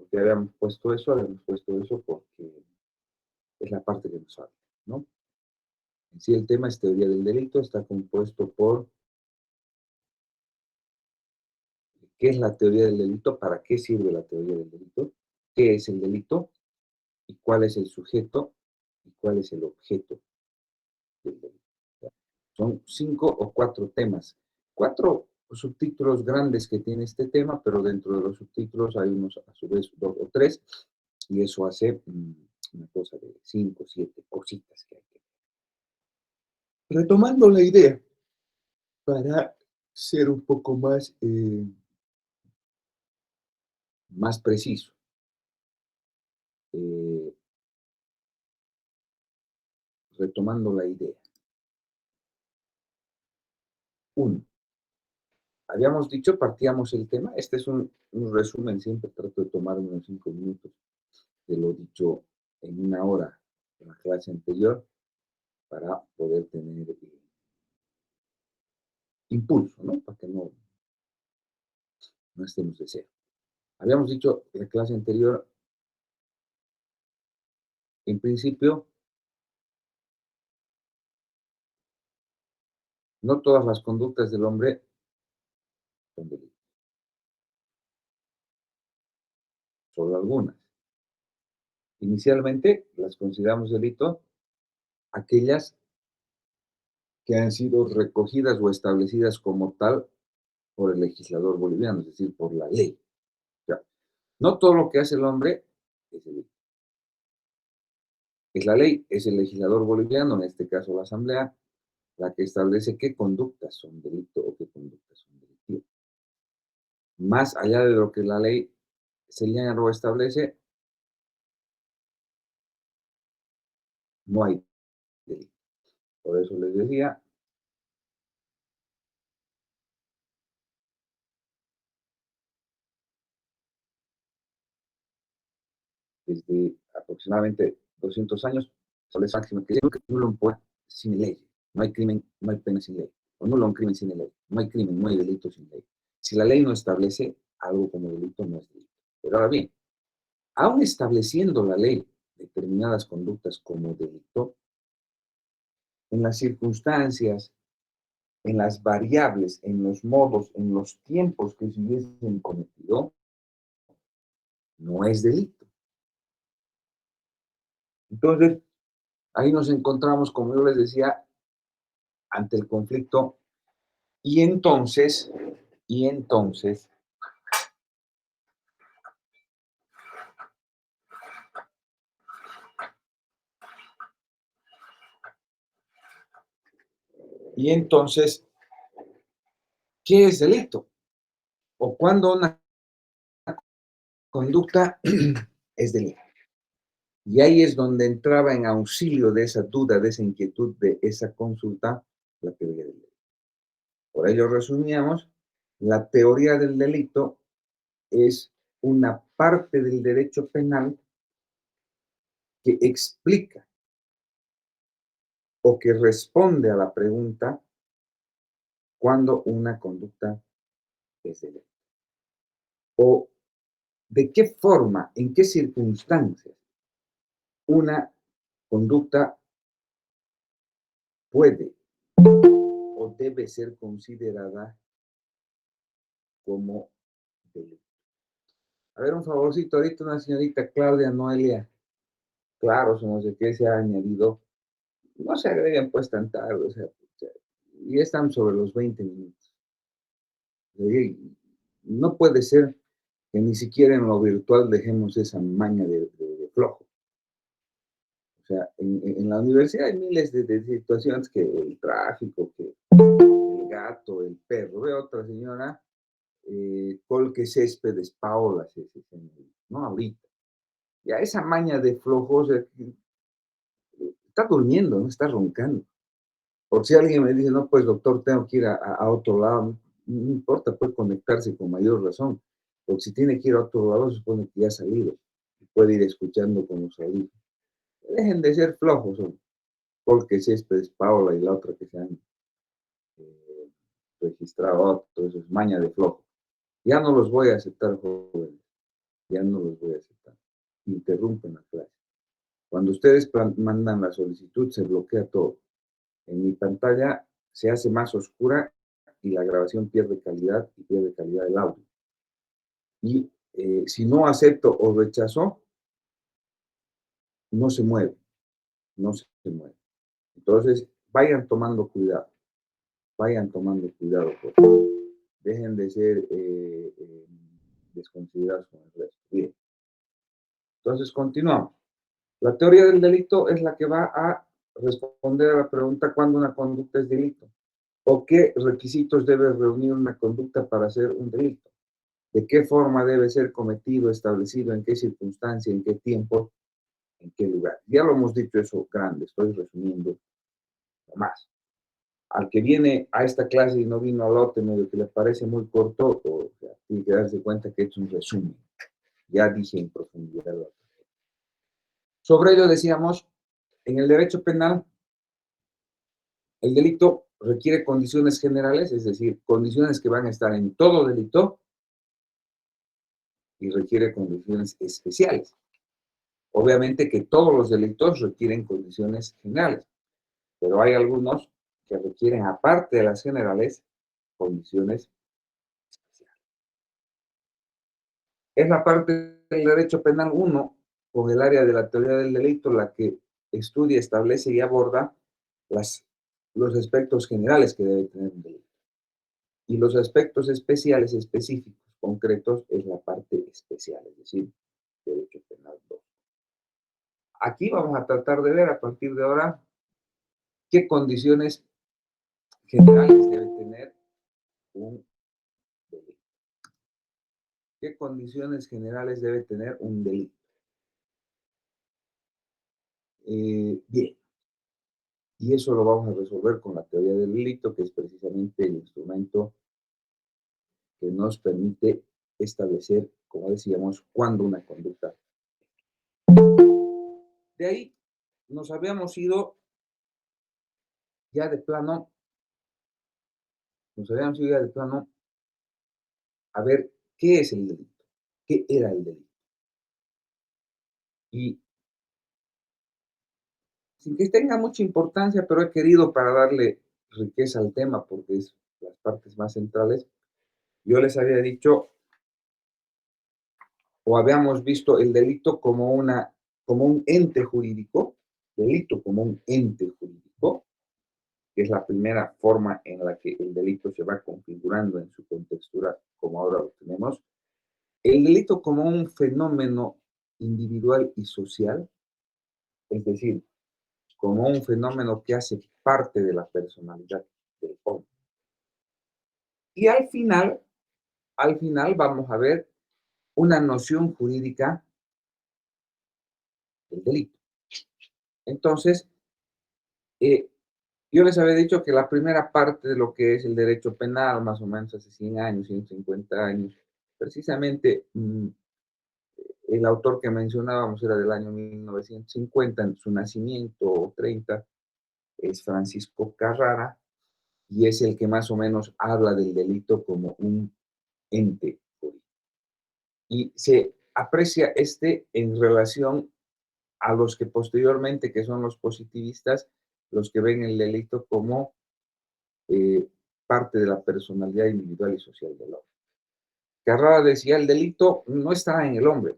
Porque habíamos puesto eso porque es la parte que nos falta, ¿no? En sí, el tema es teoría del delito, está compuesto por qué es la teoría del delito, para qué sirve la teoría del delito, qué es el delito y cuál es el sujeto y cuál es el objeto del delito. Son 5 o 4 temas, 4 subtítulos grandes que tiene este tema, pero dentro de los subtítulos hay unos, a su vez, 2 o 3, y eso hace una cosa de 5 o 7 cositas que hay que ver. Retomando la idea, para ser un poco más preciso, eh, retomando la idea. 1. Habíamos dicho, partíamos el tema, este es un resumen, siempre trato de tomar unos 5 minutos de lo dicho en una hora en la clase anterior para poder tener impulso, ¿no? Para que no estemos de cero. Habíamos dicho en la clase anterior, en principio, no todas las conductas del hombre son delitos, solo algunas. Inicialmente las consideramos delito aquellas que han sido recogidas o establecidas como tal por el legislador boliviano, es decir, por la ley. O sea, no todo lo que hace el hombre es delito. Es la ley, es el legislador boliviano, en este caso la Asamblea, la que establece qué conductas son delito o qué conductas son delictivas. Más allá de lo que la ley señala o establece, no hay delito. Por eso les decía, desde aproximadamente 200 años, establece máximo que nulo un poder sin ley. No hay crimen, no hay pena sin ley. O nulo un crimen sin ley. No hay crimen, no hay delito sin ley. Si la ley no establece algo como delito, no es delito. Pero ahora bien, aún estableciendo la ley determinadas conductas como delito, en las circunstancias, en las variables, en los modos, en los tiempos que se hubiesen cometido, no es delito. Entonces, ahí nos encontramos, como yo les decía, ante el conflicto, y entonces, y entonces, y entonces, ¿qué es delito? O cuando una conducta es delito. Y ahí es donde entraba en auxilio de esa duda, de esa inquietud, de esa consulta, la teoría del delito. Por ello resumíamos, la teoría del delito es una parte del derecho penal que explica o que responde a la pregunta cuando una conducta es delito. O de qué forma, en qué circunstancias una conducta puede o debe ser considerada como delito. A ver, un favorcito, ahorita una señorita Claudia Noelia. Claro, no sé qué se ha añadido. No se agreguen pues tan tarde, o sea, ya están sobre los 20 minutos. No puede ser que ni siquiera en lo virtual dejemos esa maña de flojo. O sea, en la universidad hay miles de situaciones que el tráfico, que el gato, el perro. Veo otra señora, Colque Céspedes Paola, no ahorita. Ya esa maña de flojos, está durmiendo, no está roncando. Por si alguien me dice, no, pues doctor, tengo que ir a otro lado, no importa, puede conectarse con mayor razón. Porque si tiene que ir a otro lado, se supone que ya ha salido y puede ir escuchando con los audífonos. Dejen de ser flojos, hombre. Porque Céspedes Paola y la otra que se han eh, registrado, todo eso es maña de flojo. Ya no los voy a aceptar, jóvenes. Ya no los voy a aceptar. Interrumpen la clase. Cuando ustedes mandan la solicitud, se bloquea todo. En mi pantalla se hace más oscura y la grabación pierde calidad y pierde calidad del audio. Y si no acepto o rechazo, no se mueve, no se mueve. Entonces, vayan tomando cuidado, por favor. Dejen de ser desconsiderados con el resto. Bien, entonces continuamos. La teoría del delito es la que va a responder a la pregunta cuándo una conducta es delito o qué requisitos debe reunir una conducta para ser un delito, de qué forma debe ser cometido, establecido, en qué circunstancia, en qué tiempo, en qué lugar. Ya lo hemos dicho eso grande, estoy resumiendo más. Al que viene a esta clase y no vino al otro, medio que le parece muy corto, o sea, tiene que darse cuenta que es un resumen. Ya dije en profundidad lo otro. Sobre ello decíamos, en el derecho penal, el delito requiere condiciones generales, es decir, condiciones que van a estar en todo delito, y requiere condiciones especiales. Obviamente que todos los delitos requieren condiciones generales, pero hay algunos que requieren, aparte de las generales, condiciones especiales. Es la parte del derecho penal 1, con el área de la teoría del delito, la que estudia, establece y aborda los aspectos generales que debe tener un delito. Y los aspectos especiales, específicos, concretos, es la parte especial, es decir, derecho penal 2. Aquí vamos a tratar de ver a partir de ahora qué condiciones generales debe tener un delito. ¿Qué condiciones generales debe tener un delito? Bien, y eso lo vamos a resolver con la teoría del delito, que es precisamente el instrumento que nos permite establecer, como decíamos, cuándo una conducta. De ahí nos habíamos ido ya de plano, a ver qué es el delito, qué era el delito. Y sin que tenga mucha importancia, pero he querido para darle riqueza al tema, porque es las partes más centrales, yo les había dicho o habíamos visto el delito como un ente jurídico, delito como un ente jurídico, que es la primera forma en la que el delito se va configurando en su contextura, como ahora lo tenemos. El delito como un fenómeno individual y social, es decir, como un fenómeno que hace parte de la personalidad del hombre. Y al final vamos a ver una noción jurídica del delito. Entonces, eh, yo les había dicho que la primera parte de lo que es el derecho penal, más o menos hace 100 años, 150 años, precisamente el autor que mencionábamos era del año 1950, en su nacimiento, o 30, es Francisco Carrara, y es el que más o menos habla del delito como un ente jurídico. Y se aprecia en relación a los que posteriormente, que son los positivistas, los que ven el delito como eh, parte de la personalidad individual y social del hombre. Carrara decía, el delito no está en el hombre,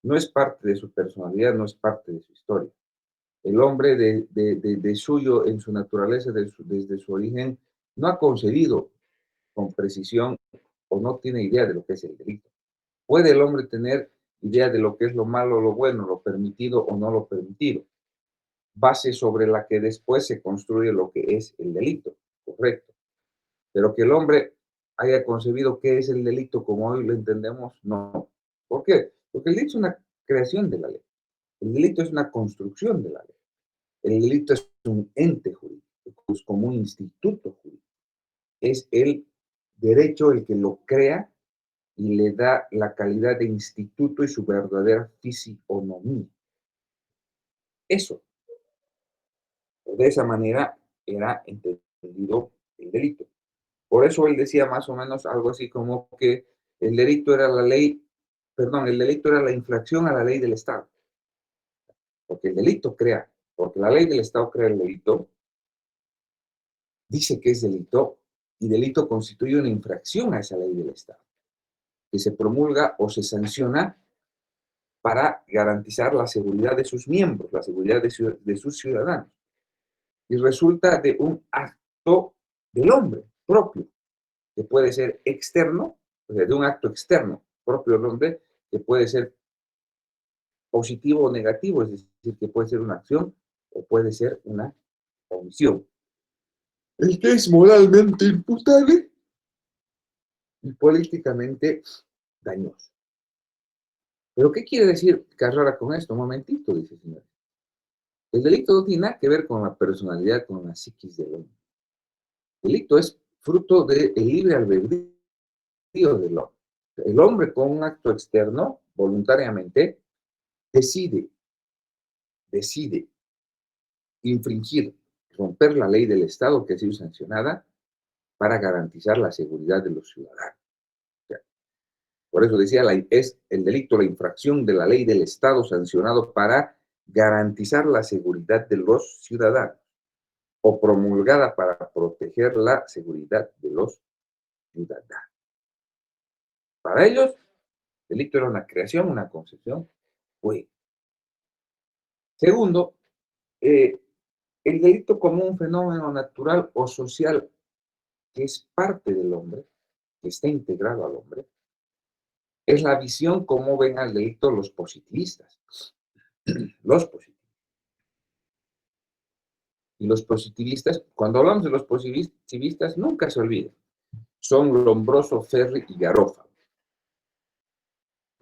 no es parte de su personalidad, no es parte de su historia. El hombre de suyo, en su naturaleza, desde su origen, no ha concebido con precisión o no tiene idea de lo que es el delito. Puede el hombre tener idea de lo que es lo malo, lo bueno, lo permitido o no lo permitido, base sobre la que después se construye lo que es el delito, correcto. Pero que el hombre haya concebido qué es el delito como hoy lo entendemos, no. ¿Por qué? Porque el delito es una creación de la ley. El delito es una construcción de la ley. El delito es un ente jurídico, es como un instituto jurídico. Es el derecho el que lo crea y le da la calidad de instituto y su verdadera fisionomía. Eso, de esa manera, era entendido el delito. Por eso él decía más o menos algo así como que el delito era la ley perdón, el delito era la infracción a la ley del Estado, porque el delito crea, porque la ley del Estado crea el delito, dice que es delito, y delito constituye una infracción a esa ley del Estado, que se promulga o se sanciona para garantizar la seguridad de sus miembros, la seguridad de sus ciudadanos. Y resulta de un acto del hombre propio, que puede ser externo, o sea, de un acto externo propio del hombre, que puede ser positivo o negativo, es decir, que puede ser una acción o puede ser una omisión. El que es moralmente imputable y políticamente dañoso. ¿Pero qué quiere decir Carrara con esto? Un momentito, dice el señor. El delito no tiene nada que ver con la personalidad, con la psiquis del hombre. El delito es fruto del libre albedrío del hombre. El hombre con un acto externo, voluntariamente, decide, decide infringir, romper la ley del Estado que ha sido sancionada para garantizar la seguridad de los ciudadanos. O sea, por eso decía, es el delito, la infracción de la ley del Estado sancionado para garantizar la seguridad de los ciudadanos o promulgada para proteger la seguridad de los ciudadanos. Para ellos, el delito era una creación, una concepción. Pues, segundo, eh, el delito como un fenómeno natural o social que es parte del hombre, que está integrado al hombre, es la visión como ven al delito los positivistas. Los positivistas. Y los positivistas, cuando hablamos de los positivistas, nunca se olviden. Son Lombroso, Ferri y Garofalo.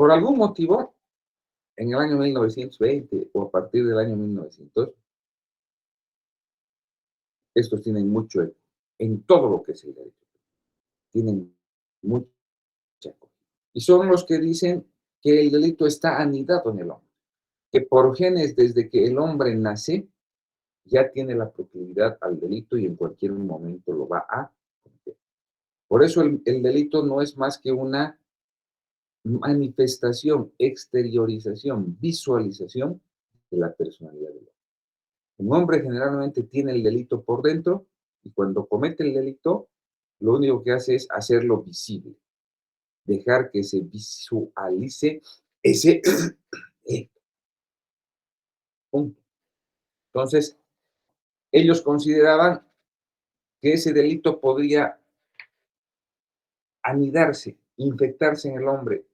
Por algún motivo, en el año 1920 o a partir del año 1900, estos tienen mucho eco en todo lo que es el derecho. Tienen mucha eco. Y son los que dicen que el delito está anidado en el hombre, que por genes desde que el hombre nace ya tiene la proclividad al delito y en cualquier momento lo va a cometer. Por eso el delito no es más que una manifestación, exteriorización, visualización de la personalidad del hombre. Un hombre generalmente tiene el delito por dentro y cuando comete el delito, lo único que hace es hacerlo visible, dejar que se visualice ese punto. Entonces, ellos consideraban que ese delito podría anidarse, infectarse en el hombre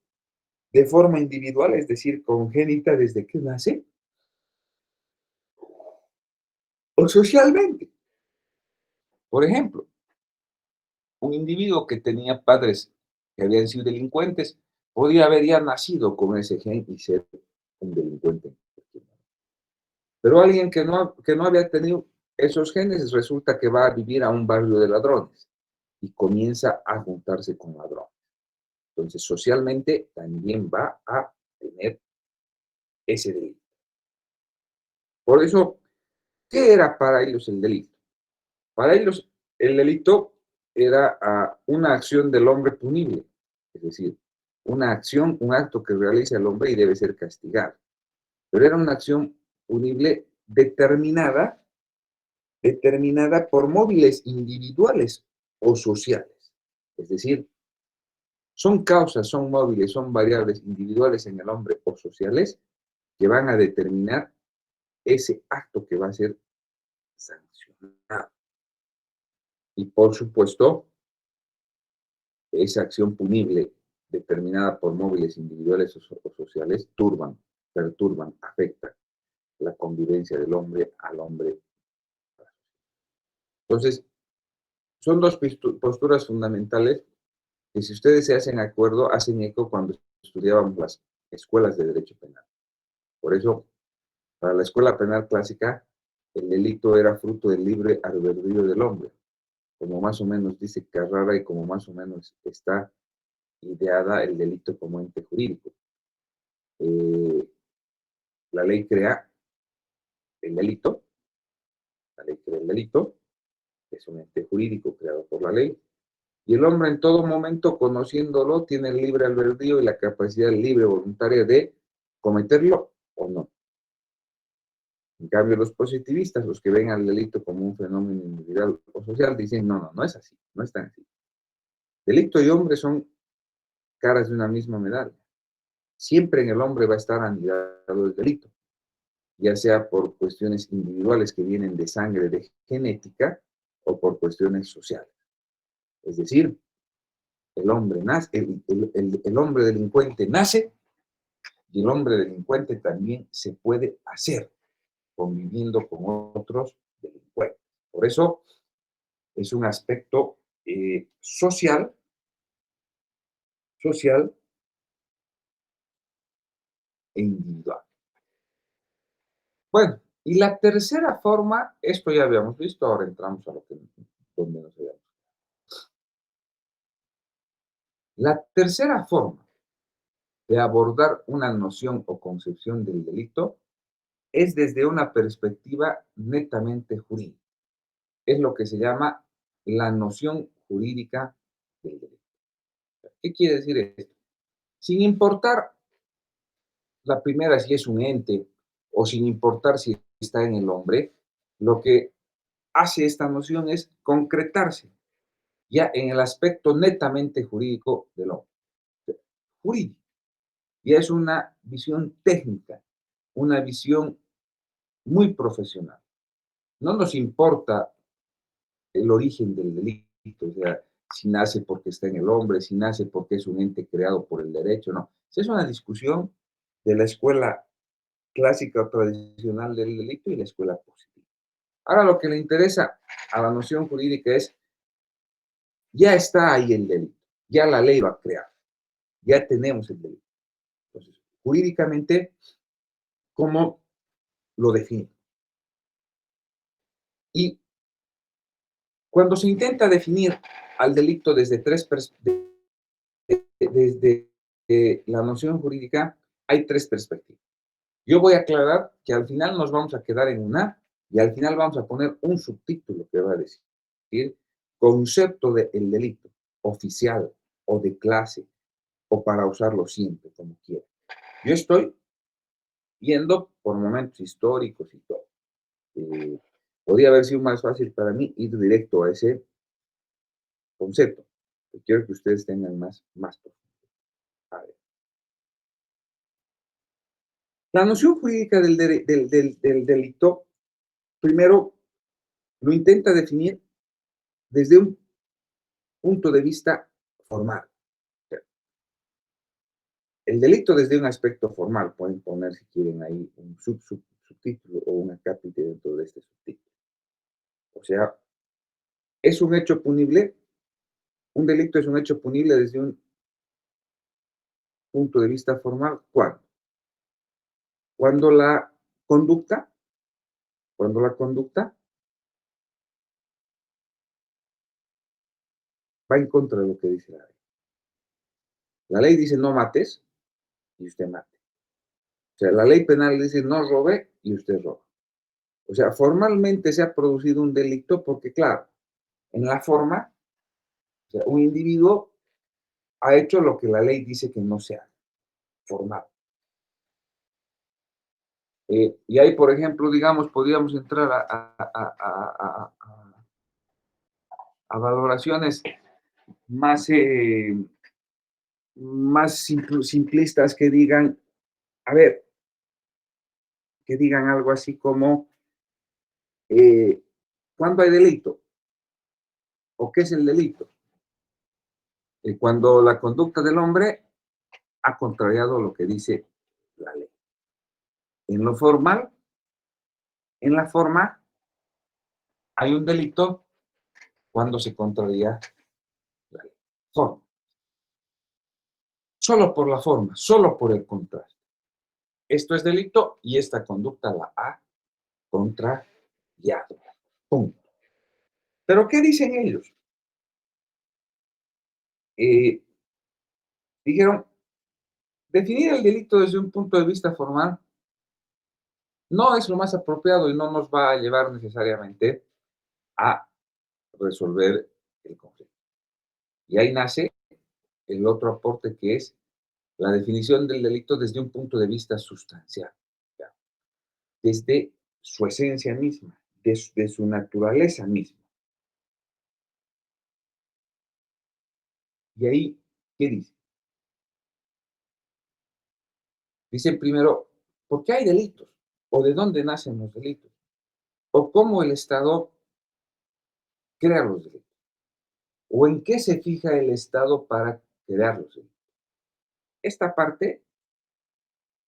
de forma individual, es decir, congénita desde que nace, o socialmente. Por ejemplo, un individuo que tenía padres que habían sido delincuentes podía haber ya nacido con ese gen y ser un delincuente. Pero alguien que no había tenido esos genes resulta que va a vivir a un barrio de ladrones y comienza a juntarse con ladrones. Entonces, socialmente también va a tener ese delito. Por eso, ¿qué era para ellos el delito? Para ellos, el delito era una acción del hombre punible, es decir, una acción, un acto que realiza el hombre y debe ser castigado. Pero era una acción punible determinada por móviles individuales o sociales. Es decir, son causas, son móviles, son variables individuales en el hombre o sociales que van a determinar ese acto que va a ser sancionado. Y por supuesto, esa acción punible determinada por móviles individuales o sociales perturban, afectan la convivencia del hombre al hombre. Entonces, son dos posturas fundamentales que si ustedes se hacen acuerdo, hacen eco cuando estudiábamos las escuelas de derecho penal. Por eso, para la escuela penal clásica, el delito era fruto del libre albedrío del hombre, como más o menos dice Carrara y como más o menos está ideada el delito como ente jurídico. Eh, la ley crea el delito, la ley crea el delito, es un ente jurídico creado por la ley, Y el hombre en todo momento, conociéndolo, tiene el libre albedrío y la capacidad libre voluntaria de cometerlo o no. En cambio, los positivistas, los que ven al delito como un fenómeno individual o social, dicen, no, no, no es así, no es tan así. Delito y hombre son caras de una misma medalla. Siempre en el hombre va a estar anidado el delito, ya sea por cuestiones individuales que vienen de sangre, de genética, o por cuestiones sociales. Es decir, el hombre nace, el hombre delincuente nace y el hombre delincuente también se puede hacer conviviendo con otros delincuentes. Por eso es un aspecto social e individual. Bueno, y la tercera forma, esto ya habíamos visto, ahora entramos a lo que donde nos habíamos. La tercera forma de abordar una noción o concepción del delito es desde una perspectiva netamente jurídica. Es lo que se llama la noción jurídica del delito. ¿Qué quiere decir esto? Sin importar la primera si es un ente o sin importar si está en el hombre, lo que hace esta noción es concretarse ya en el aspecto netamente jurídico del hombre. Jurídico. Ya es una visión técnica, una visión muy profesional. No nos importa el origen del delito, o sea, si nace porque está en el hombre, si nace porque es un ente creado por el derecho, no. Esa es una discusión de la escuela clásica o tradicional del delito y la escuela positiva. Ahora lo que le interesa a la noción jurídica es, ya está ahí el delito, ya la ley lo ha creado, ya tenemos el delito. Entonces, jurídicamente, ¿cómo lo define? Y cuando se intenta definir al delito desde desde la noción jurídica, hay tres perspectivas. Yo voy a aclarar que al final nos vamos a quedar en una y al final vamos a poner un subtítulo que va a decir concepto del delito oficial o de clase o para usarlo siempre como quiera. Yo estoy viendo por momentos históricos y todo. Eh, Podría haber sido más fácil para mí ir directo a ese concepto. Pero quiero que ustedes tengan más a ver. La noción jurídica del delito, primero, lo intenta definir desde un punto de vista formal. O sea, el delito desde un aspecto formal, pueden poner si quieren ahí un subtítulo o una acápite dentro de este subtítulo. O sea, es un hecho punible, un delito es un hecho punible desde un punto de vista formal. ¿Cuándo? Cuando la conducta, cuando la conducta va en contra de lo que dice la ley. La ley dice no mates y usted mate. O sea, la ley penal dice no robe y usted roba. O sea, formalmente se ha producido un delito porque, claro, en la forma, o sea, un individuo ha hecho lo que la ley dice que no sea formal. Y ahí, por ejemplo, digamos, podríamos entrar a valoraciones más, más simplistas que digan, a ver, que digan algo así como, eh, ¿cuándo hay delito? ¿O qué es el delito? Cuando la conducta del hombre ha contrariado lo que dice la ley. En lo formal, en la forma, hay un delito cuando se contraría la ley. Forma. Solo por la forma, solo por el contraste. Esto es delito y esta conducta la ha contrariado. Punto. Pero ¿qué dicen ellos? Eh, Dijeron, definir el delito desde un punto de vista formal no es lo más apropiado y no nos va a llevar necesariamente a resolver el conflicto. Y ahí nace el otro aporte que es la definición del delito desde un punto de vista sustancial, ¿ya? Desde su esencia misma, de su naturaleza misma. Y ahí, ¿qué dice? Dice primero, ¿por qué hay delitos? ¿O de dónde nacen los delitos? ¿O cómo el Estado crea los delitos? ¿O en qué se fija el Estado para crear los delitos? Esta parte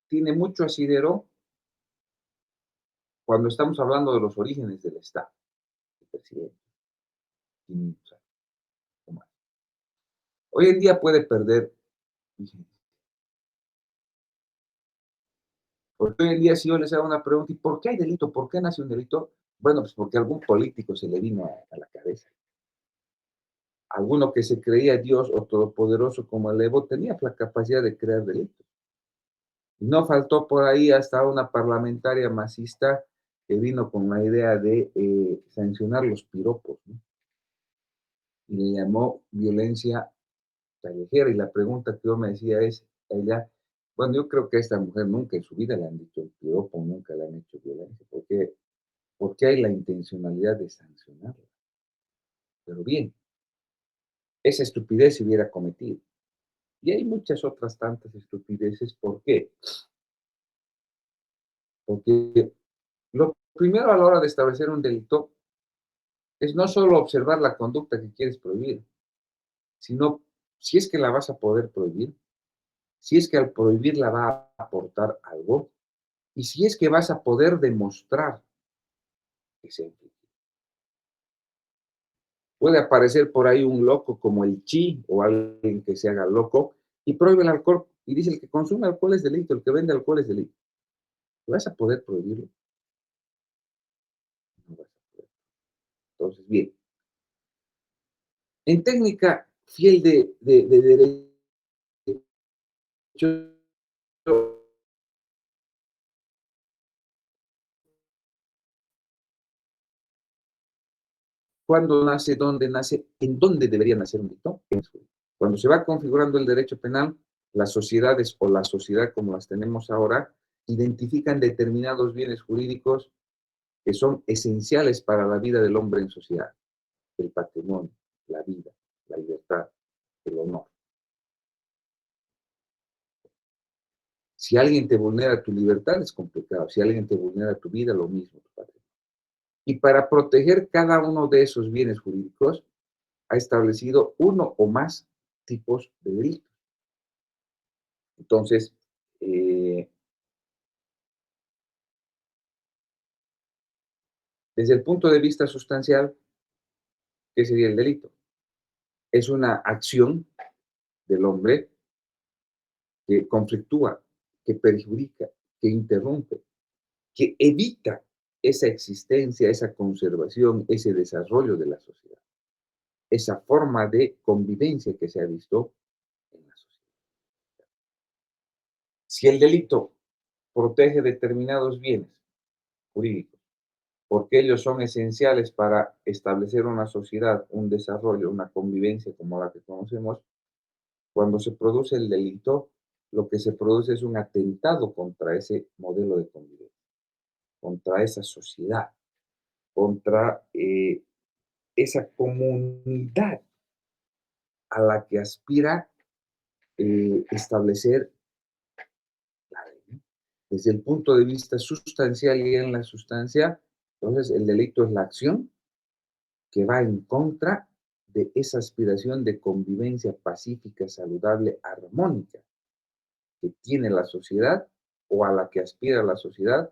tiene mucho asidero cuando estamos hablando de los orígenes del Estado, el presidente, 500 años o más. Hoy en día puede perder vigencia. Porque hoy en día, si yo les hago una pregunta, ¿y por qué hay delito? ¿Por qué nace un delito? Bueno, pues porque algún político se le vino a la cabeza. Alguno que se creía Dios o todopoderoso como el Evo tenía la capacidad de crear delitos. No faltó por ahí hasta una parlamentaria masista que vino con la idea de sancionar los piropos, ¿no? Y le llamó violencia callejera. Y la pregunta que yo me decía es, ella, bueno, yo creo que a esta mujer nunca en su vida le han dicho el piropo, nunca le han hecho violencia, porque hay la intencionalidad de sancionarla. Pero bien, esa estupidez se hubiera cometido. Y hay muchas otras tantas estupideces. ¿Por qué? Porque lo primero a la hora de establecer un delito es no solo observar la conducta que quieres prohibir, sino si es que la vas a poder prohibir, si es que al prohibirla va a aportar algo y si es que vas a poder demostrar que se implica. Puede aparecer por ahí un loco como el Chi o alguien que se haga loco y prohíbe el alcohol y dice el que consume alcohol es delito, el que vende alcohol es delito. ¿Vas a poder prohibirlo? No vas a poder. Entonces, bien, en técnica fiel de derecho, ¿cuándo nace? ¿Dónde nace? ¿En dónde debería nacer un delito? Cuando se va configurando el derecho penal, las sociedades o la sociedad como las tenemos ahora identifican determinados bienes jurídicos que son esenciales para la vida del hombre en sociedad: el patrimonio, la vida, la libertad, el honor. Si alguien te vulnera tu libertad es complicado, si alguien te vulnera tu vida, lo mismo. Tu patrimonio. Y para proteger cada uno de esos bienes jurídicos, ha establecido uno o más tipos de delitos. Entonces, eh, desde el punto de vista sustancial, ¿qué sería el delito? Es una acción del hombre que conflictúa, que perjudica, que interrumpe, que evita esa existencia, esa conservación, ese desarrollo de la sociedad, esa forma de convivencia que se ha visto en la sociedad. Si el delito protege determinados bienes jurídicos, porque ellos son esenciales para establecer una sociedad, un desarrollo, una convivencia como la que conocemos, cuando se produce el delito, lo que se produce es un atentado contra ese modelo de convivencia, contra esa sociedad, contra esa comunidad a la que aspira establecer la ley, ¿no? Desde el punto de vista sustancial y en la sustancia, entonces el delito es la acción que va en contra de esa aspiración de convivencia pacífica, saludable, armónica que tiene la sociedad o a la que aspira la sociedad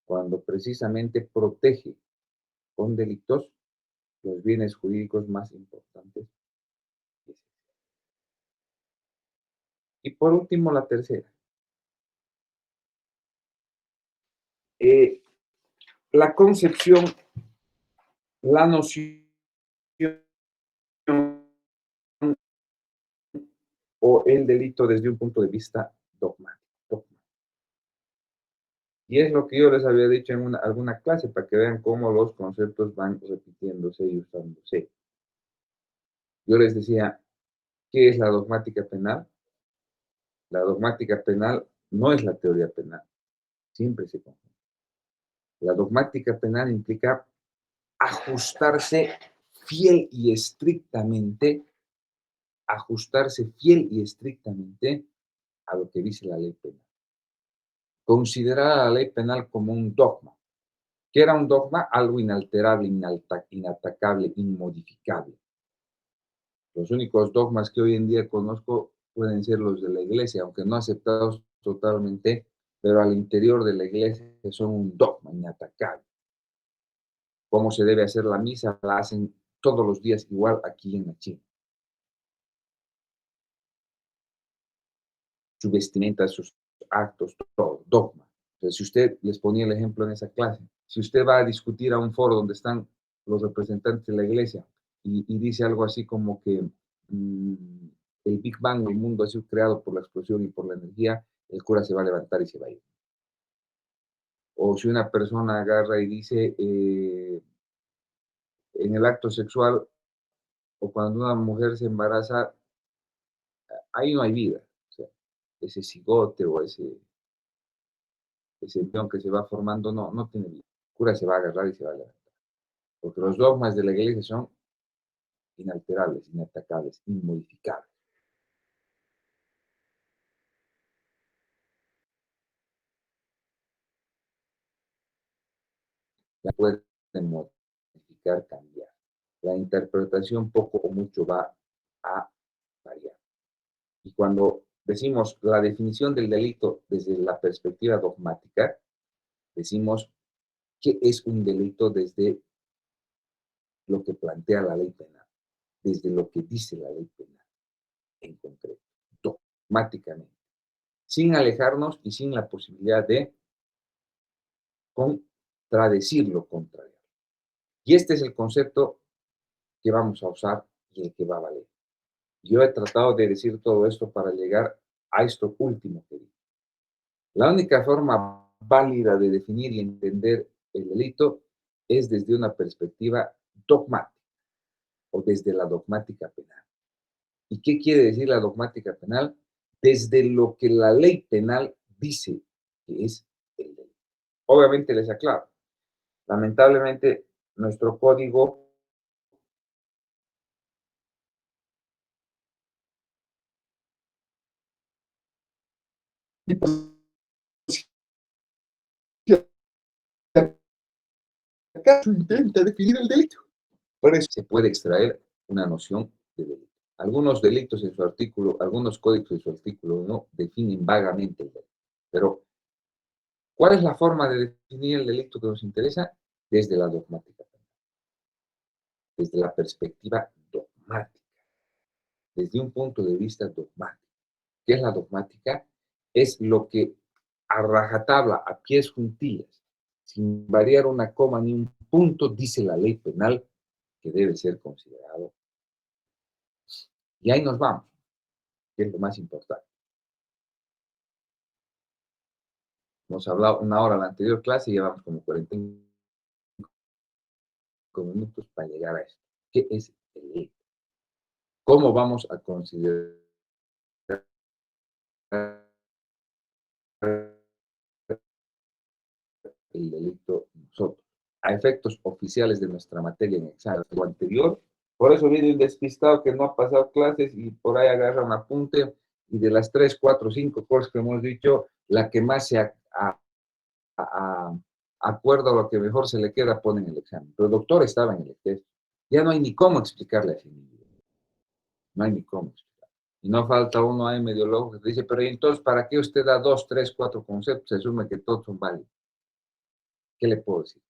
cuando precisamente protege con delitos los bienes jurídicos más importantes. Y por último, la tercera, eh, la concepción, la noción o el delito desde un punto de vista dogmático. Y es lo que yo les había dicho en alguna clase para que vean cómo los conceptos van repitiéndose y usándose. Yo les decía, ¿Qué es la dogmática penal? La dogmática penal no es la teoría penal, siempre se confunde. La dogmática penal implica ajustarse fiel y estrictamente, ajustarse fiel y estrictamente a lo que dice la ley penal. Considerar a la ley penal como un dogma. ¿Qué era un dogma? Algo inalterable, inatacable, inmodificable. Los únicos dogmas que hoy en día conozco pueden ser los de la iglesia, aunque no aceptados totalmente, pero al interior de la iglesia son un dogma inatacable. Cómo se debe hacer la misa, la hacen todos los días igual aquí en la China. Su vestimenta, sus actos, todo, dogma. Entonces, si usted les ponía el ejemplo en esa clase, si usted va a discutir a un foro donde están los representantes de la iglesia y dice algo así como que el Big Bang, el mundo ha sido creado por la explosión y por la energía, el cura se va a levantar y se va a ir. O si una persona agarra y dice en el acto sexual o cuando una mujer se embaraza, ahí no hay vida. O sea, ese cigote o ese embrión que se va formando no tiene vida. El cura se va a agarrar y se va a levantar. Porque los dogmas de la iglesia son inalterables, inatacables, inmodificables. Ya pueden modificar, cambiar. La interpretación poco o mucho va a variar. Y cuando decimos la definición del delito desde la perspectiva dogmática, decimos qué es un delito desde lo que plantea la ley penal, desde lo que dice la ley penal en concreto, dogmáticamente, sin alejarnos y sin la posibilidad de contradecir lo contrario. Y este es el concepto que vamos a usar y el que va a valer. Yo he tratado de decir todo esto para llegar a esto último que digo. La única forma válida de definir y entender el delito es desde una perspectiva dogmática o desde la dogmática penal. ¿Y qué quiere decir la dogmática penal? Desde lo que la ley penal dice que es el delito. Obviamente les aclaro, lamentablemente nuestro código acaso intenta definir el delito. Por eso se puede extraer una noción de delito. Algunos delitos en su artículo, algunos códigos en su artículo 1 definen vagamente el delito. Pero, ¿cuál es la forma de definir el delito que nos interesa? Desde la dogmática, desde la perspectiva dogmática, desde un punto de vista dogmático. ¿Qué es la dogmática? Es lo que a rajatabla, a pies juntillas, sin variar una coma ni un punto, dice la ley penal que debe ser considerado. Y ahí nos vamos, que es lo más importante. Hemos hablado una hora en la anterior clase y llevamos como 45 minutos para llegar a esto. ¿Qué es el delito? ¿Cómo vamos a considerar el delito nosotros? A efectos oficiales de nuestra materia en examen o anterior. Por eso viene un despistado que no ha pasado clases y por ahí agarra un apunte y de las 3, 4, 5 cosas que hemos dicho, la que más se a acuerdo a lo que mejor se le queda pone en el examen. Pero el doctor estaba en el test. Ya no hay ni cómo explicarle a ese niño. No hay ni cómo explicar. Y no falta uno ahí medio loco que dice, pero entonces, ¿para qué usted da 2, 3, 4 conceptos? Se asume que todos son válidos. ¿Qué le puedo decir?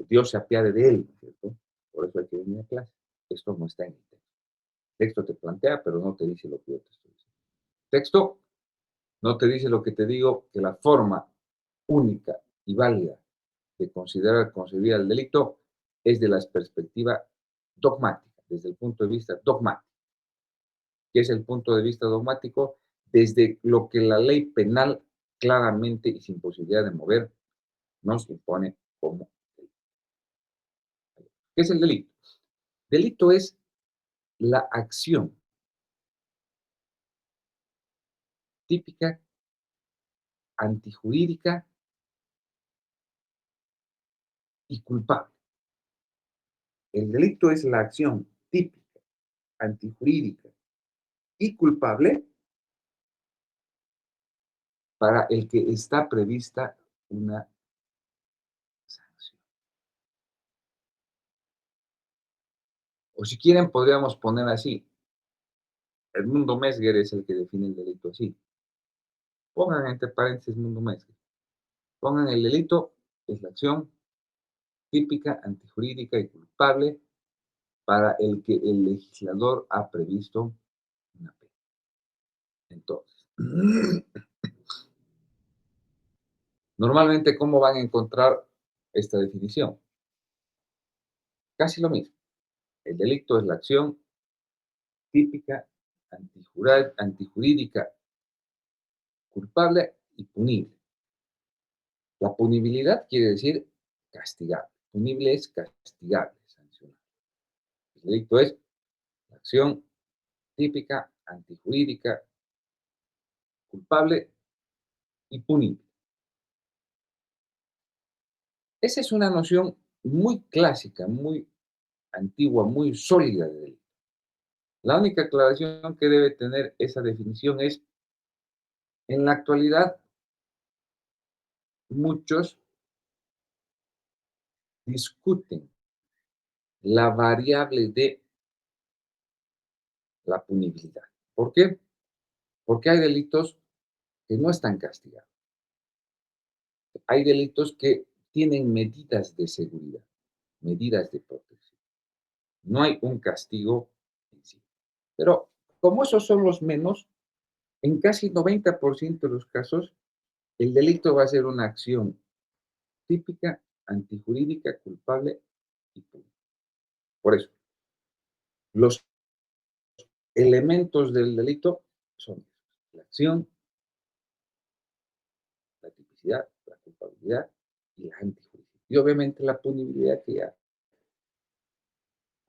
Dios se apiade de él, ¿cierto? Por eso hay que venir a clase. Esto no está en el texto. El texto te plantea, pero no te dice lo que yo te estoy diciendo. El texto no te dice lo que te digo, que la forma única y válida de considerar concebir el delito es de la perspectiva dogmática, desde el punto de vista dogmático. ¿Qué es el punto de vista dogmático? Desde lo que la ley penal claramente y sin posibilidad de mover nos impone como delito. ¿Qué es el delito? Delito es la acción típica, antijurídica y culpable. El delito es la acción típica, antijurídica y culpable para el que está prevista una sanción. O si quieren, podríamos poner así. Edmundo Mesger es el que define el delito así. Pongan entre paréntesis Mundo Mesger. Pongan el delito es la acción típica, antijurídica y culpable para el que el legislador ha previsto una pena. Entonces, normalmente, ¿cómo van a encontrar esta definición? Casi lo mismo. El delito es la acción típica, antijurídica, culpable y punible. La punibilidad quiere decir castigable. Punible es castigable, sancionable. El delito es la acción típica, antijurídica, culpable y punible. Esa es una noción muy clásica, muy antigua, muy sólida de delito. La única aclaración que debe tener esa definición es, en la actualidad, muchos discuten la variable de la punibilidad. ¿Por qué? Porque hay delitos que no están castigados. Hay delitos que tienen medidas de seguridad, medidas de protección. No hay un castigo en sí. Pero como esos son los menos, en casi 90% de los casos, el delito va a ser una acción típica, antijurídica, culpable y punible. Por eso, los elementos del delito son la acción, la tipicidad, la culpabilidad y la antijurídica. Y obviamente la punibilidad que ya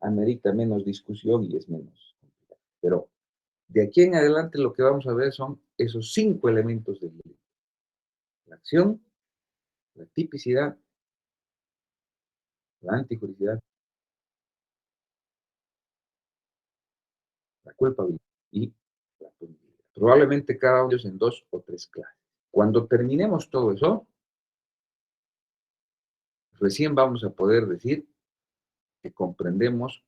amerita menos discusión y es menos complicada. Pero de aquí en adelante lo que vamos a ver son esos 5 elementos del delito. La acción, la tipicidad, la antijuricidad, la culpabilidad y la punibilidad. Probablemente cada uno de ellos en 2 o 3 clases. Cuando terminemos todo eso, recién vamos a poder decir que comprendemos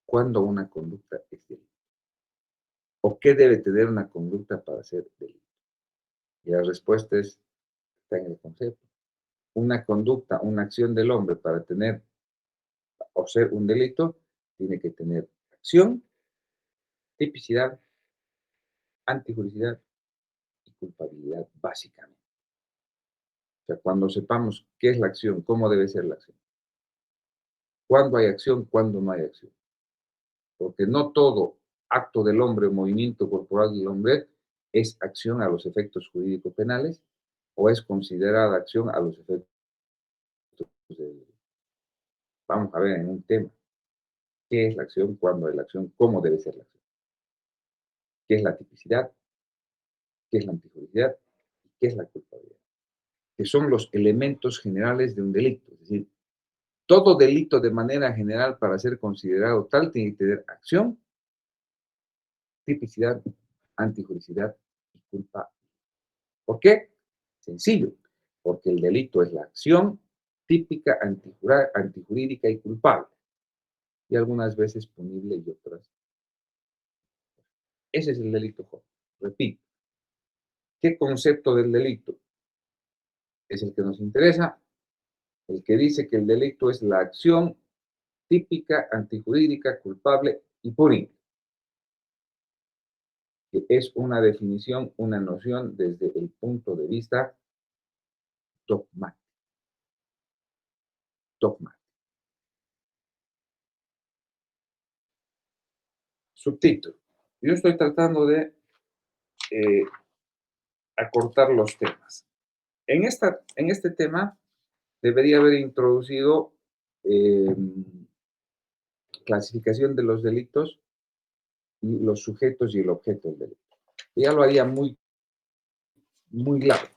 cuándo una conducta es delito o qué debe tener una conducta para ser delito. Y la respuesta está en el concepto. Una conducta, una acción del hombre para tener o ser un delito, tiene que tener acción, tipicidad, antijuricidad y culpabilidad, básicamente. O sea, cuando sepamos qué es la acción, cómo debe ser la acción, cuándo hay acción, cuándo no hay acción. Porque no todo acto del hombre o movimiento corporal del hombre es acción a los efectos jurídicos penales o es considerada acción a los efectos de... Vamos a ver en un tema, ¿qué es la acción, cuándo es la acción, cómo debe ser la acción? ¿Qué es la tipicidad? ¿Qué es la antijuricidad? ¿Y qué es la culpabilidad? Que son los elementos generales de un delito. Es decir, todo delito de manera general para ser considerado tal tiene que tener acción, tipicidad, antijuricidad y culpa. ¿Por qué? Sencillo, porque el delito es la acción típica, antijurídica y culpable, y algunas veces punible y otras. Ese es el delito, joven. Repito, ¿qué concepto del delito es el que nos interesa? El que dice que el delito es la acción típica, antijurídica, culpable y punible, que es una definición, una noción desde el punto de vista dogmático. Dogmático. Subtítulo. Yo estoy tratando de eh, acortar los temas. En este tema debería haber introducido clasificación de los delitos y los sujetos y el objeto del delito. Ya lo haría muy, muy largo.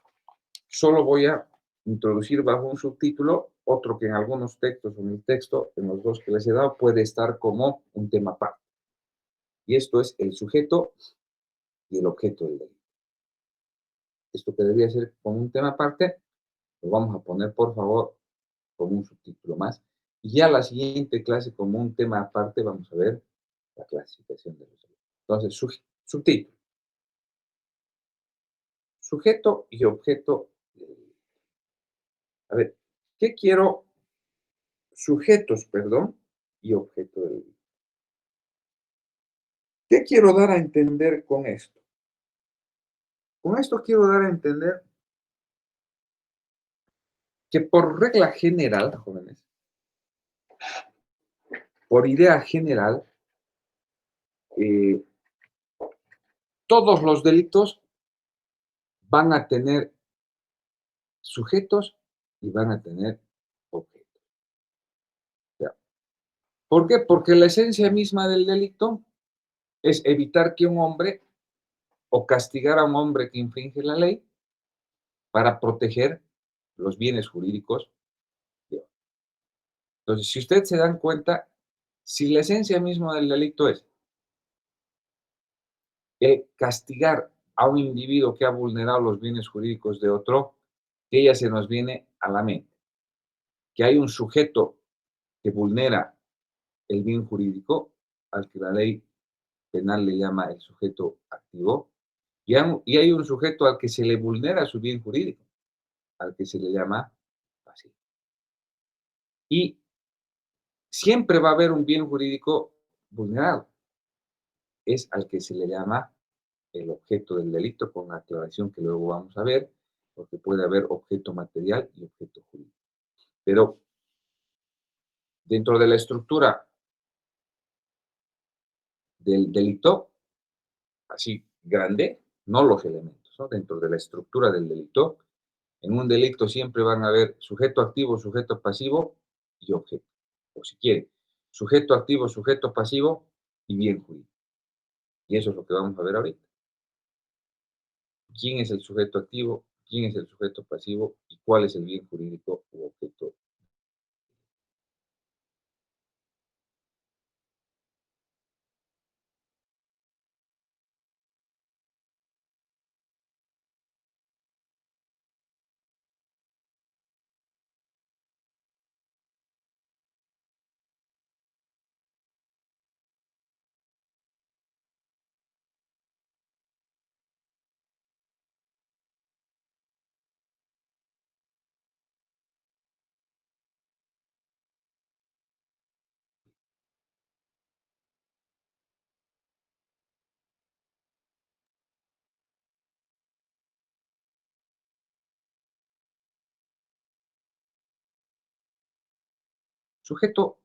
Solo voy a introducir bajo un subtítulo otro que en algunos textos, en el texto, en los dos que les he dado, puede estar como un tema aparte. Y esto es el sujeto y el objeto del delito. Esto que debería ser como un tema aparte, lo vamos a poner, por favor, como un subtítulo más. Y ya la siguiente clase, como un tema aparte, vamos a ver la clasificación de los delitos. Entonces, subtítulo. Sujeto y objeto del delito. A ver, ¿qué quiero? Sujetos, perdón, y objeto del delito. ¿Qué quiero dar a entender con esto? Con esto quiero dar a entender que por regla general, jóvenes, por idea general, eh, todos los delitos van a tener sujetos y van a tener objetos. ¿Ya? ¿Por qué? Porque la esencia misma del delito es evitar que un hombre o castigar a un hombre que infringe la ley para proteger los bienes jurídicos de otro. Entonces, si ustedes se dan cuenta, si la esencia misma del delito es castigar a un individuo que ha vulnerado los bienes jurídicos de otro, que ella se nos viene a la mente, que hay un sujeto que vulnera el bien jurídico, al que la ley penal le llama el sujeto activo, y hay un sujeto al que se le vulnera su bien jurídico, al que se le llama pasivo. Y siempre va a haber un bien jurídico vulnerado, es al que se le llama el objeto del delito, con la aclaración que luego vamos a ver, porque puede haber objeto material y objeto jurídico. Pero dentro de la estructura del delito, así grande, no los elementos, ¿no? Dentro de la estructura del delito, en un delito siempre van a haber sujeto activo, sujeto pasivo y objeto. O si quieren, sujeto activo, sujeto pasivo y bien jurídico. Y eso es lo que vamos a ver ahorita. ¿Quién es el sujeto activo? ¿Quién es el sujeto pasivo? ¿Y cuál es el bien jurídico u objeto? Sujeto,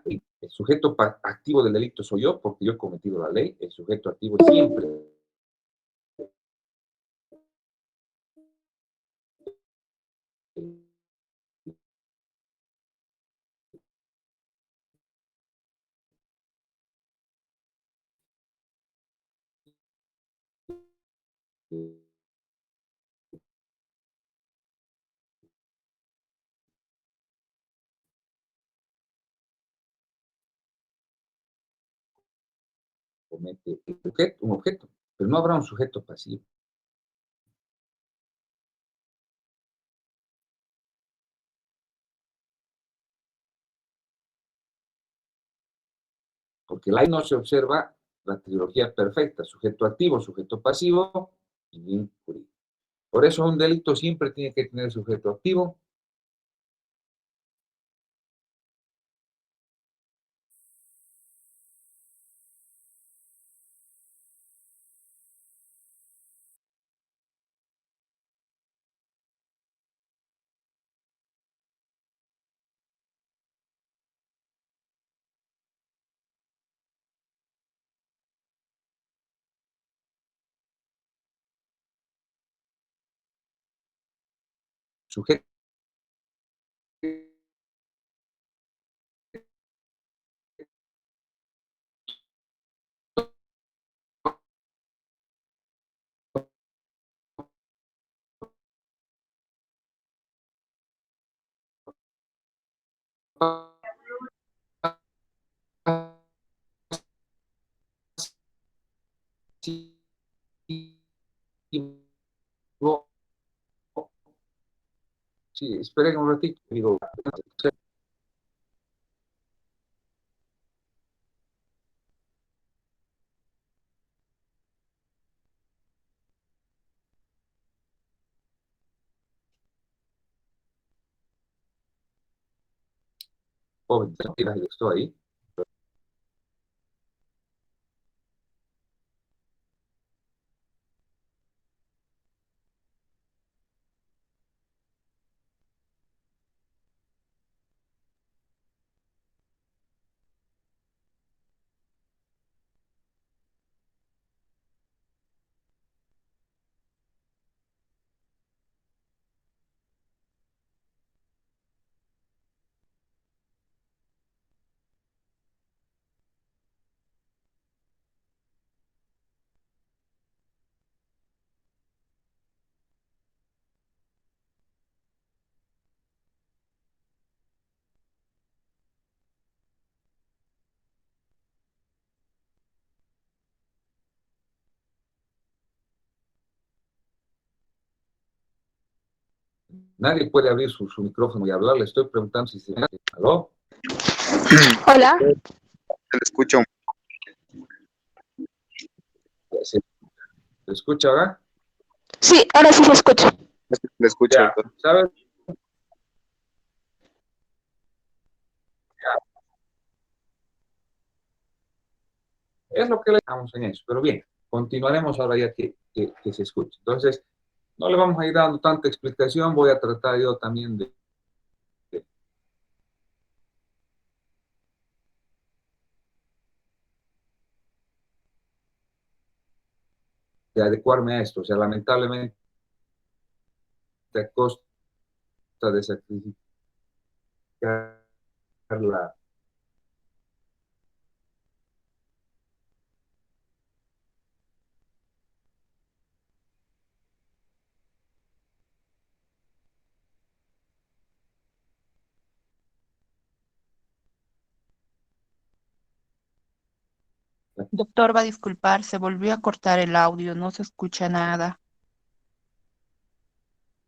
el sujeto activo del delito soy yo, porque yo he cometido la ley. El sujeto activo siempre comete un objeto, pero no habrá un sujeto pasivo, porque ahí no se observa la trilogía perfecta, sujeto activo, sujeto pasivo y bien jurídico. Por eso un delito siempre tiene que tener sujeto activo, sujeto Sí, esperen un ratito, digo. Joven, estoy ahí. Nadie puede abrir su micrófono y hablar. Le estoy preguntando si se... ¿Aló? Hola. Se le escucha, ¿Se escucha ahora? Sí, ahora sí se escucha. se le escucha, Ya, doctor. ¿sabes? Es lo que le damos en eso. Pero bien, continuaremos ahora ya que se escuche. Entonces, no le vamos a ir dando tanta explicación. Voy a tratar yo también de adecuarme a esto. O sea, lamentablemente, a costa de sacrificar la... Doctor, va a disculpar, se volvió a cortar el audio, no se escucha nada.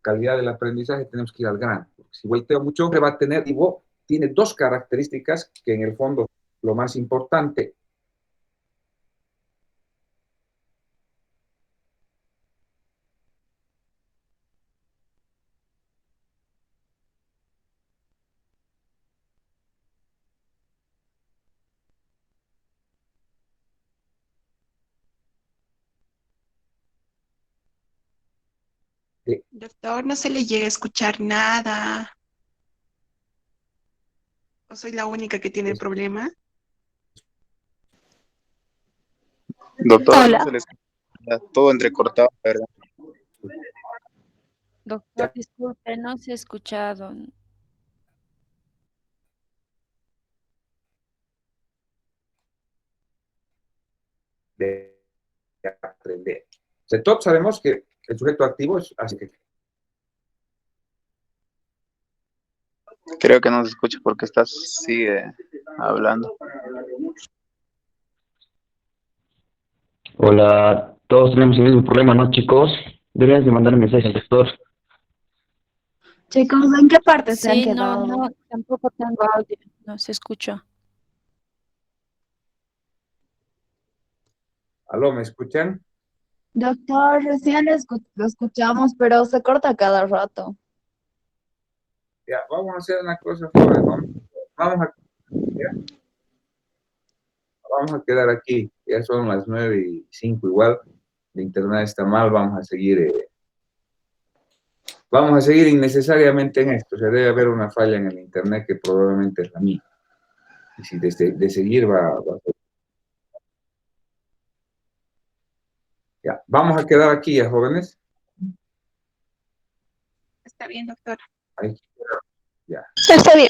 calidad del aprendizaje, tenemos que ir al grano. Porque si volteo mucho, va a tener, digo, tiene dos características que en el fondo lo más importante. Doctor, no se le llega a escuchar nada. ¿O soy la única que tiene el problema? Doctor, no Hola. se le escucha todo entrecortado, la ¿verdad? Doctor, disculpe, no se ha escuchado. De aprender. O sea, todos sabemos que el sujeto activo es así que Creo que no se escucha porque sigue hablando. Hola, todos tenemos el mismo problema, ¿no, chicos? Deberías de mandar un mensaje al doctor. Chicos, ¿en qué parte se han Sí, no, quedado? no, tampoco tengo audio, no se escucha. ¿Aló, me escuchan? Doctor, recién lo escuchamos, pero se corta cada rato. Ya, vamos a hacer una cosa, Flores. Vamos a, ya, vamos a quedar aquí. Ya son las 9:05 igual. El internet está mal, vamos a seguir innecesariamente en esto. O sea, debe haber una falla en el internet que probablemente es la mía. Y si de seguir va a ser... Ya, vamos a quedar aquí, ya, jóvenes. Está bien, doctor. Ahí, ya. Está bien.